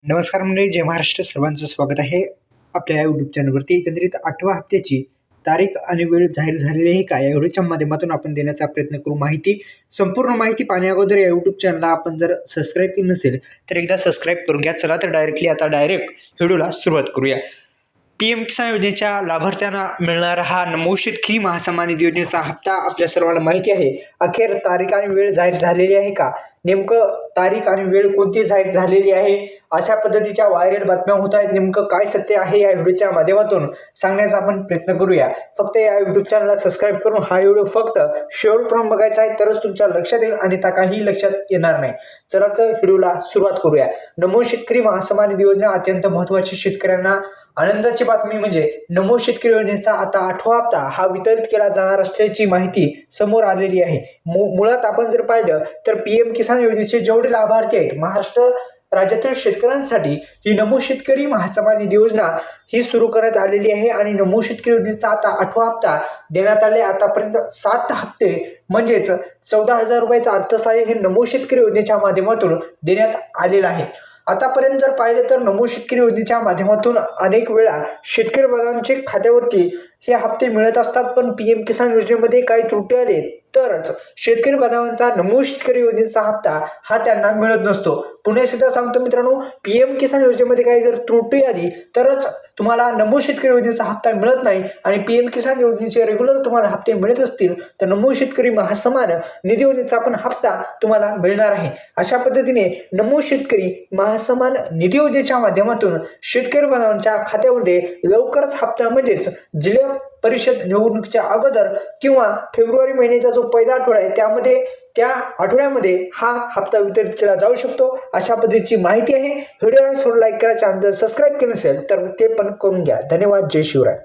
नमस्कार मंडळी, जय महाराष्ट्र. सर्वांचं स्वागत आहे आपल्या यूट्यूब चॅनलवरती. एकंदरीत 8व्या हप्त्याची तारीख आणि वेळ जाहीर झालेली आहे का, या व्हिडिओच्या माध्यमातून आपण देण्याचा प्रयत्न करू. संपूर्ण माहिती पाहण्या अगोदर या यूट्यूब चॅनलला आपण जर सबस्क्राईब केलं नसेल तर एकदा सबस्क्राईब करून घ्या. चला तर डायरेक्ट व्हिडिओला सुरुवात करूया. PM किसान योजनेच्या लाभार्थ्यांना मिळणारा हा नमो शेतकरी महासन्मान निधी योजनेचा हप्ता आपल्या सर्वांना माहिती आहे. अखेर तारीख आणि वेळ जाहीर झालेली आहे का, नेमकं तारीख आणि वेळ कोणती जाहीर झालेली आहे, अशा पद्धतीच्या व्हायरल बातम्या होत आहेत. नेमकं काय सत्य आहे या व्हिडिओच्या माध्यमातून सांगण्याचा आपण प्रयत्न करूया. फक्त या युट्यूब चॅनलला सबस्क्राईब करून हा व्हिडिओ फक्त शेवटपर्यंत बघायचा आहे, तरच तुमच्या लक्षात येईल आणि काही लक्षात येणार नाही. चला तर व्हिडिओला सुरुवात करूया. नमो शेतकरी महासन्मान निधी योजना अत्यंत महत्त्वाची. शेतकऱ्यांना आनंदाची बातमी म्हणजे नमो शेतकरी योजनेचा आता 8वा हप्ता हा वितरित केला जाणार असल्याची माहिती समोर आलेली आहे. मुळात आपण जर पाहिलं तर PM किसान योजनेचे जेवढे लाभार्थी आहेत महाराष्ट्र राज्यातील शेतकऱ्यांसाठी ही नमो शेतकरी महासन्मान निधी योजना ही सुरू करण्यात आलेली आहे आणि नमो शेतकरी योजनेचा आता 8वा हप्ता देण्यात आले. आतापर्यंत 7 हप्ते म्हणजेच 14,000 रुपयाचं अर्थसहाय्य हे नमो शेतकरी योजनेच्या माध्यमातून देण्यात आलेलं आहे. आतापर्यंत जर पाहिलं तर नमो शेतकरी योजनेच्या माध्यमातून अनेक वेळा शेतकरी बांधवांच्या खात्यावरती हे हप्ते मिळत असतात, पण PM किसान योजनेमध्ये काही त्रुटी आले तरच शेतकरी बांधवांचा नमो शेतकरी योजनेचा हप्ता हा त्यांना मिळत नसतो. पुन्हा एकदा सांगतो मित्रांनो, PM किसान योजनेमध्ये काही जर त्रुटी आली तरच तुम्हाला नमो शेतकरी योजनेचा हप्ता मिळत नाही आणि PM किसान योजनेचे रेग्युलर तुम्हाला हप्ते मिळत असतील तर नमो शेतकरी महासन्मान निधी योजनेचा पण हप्ता तुम्हाला मिळणार आहे. अशा पद्धतीने नमो शेतकरी महासन्मान निधी योजनेच्या माध्यमातून शेतकरी बांधवांच्या खात्यामध्ये लवकरच हप्ता म्हणजेच जिल्हा परिषद निवडणुकीच्या अगोदर किंवा फेब्रुवारी महिन्याचा जो पहिला आठवडा आहे त्या आठवड्यामध्ये हा हप्ता वितरित केला जाऊ शकतो. अशा पद्धतीची माहिती आहे. व्हिडिओला सोडून लाईक करा, चॅनल सबस्क्राईब केलं नसेल तर ते पण करून घ्या. धन्यवाद. जय शिवराय.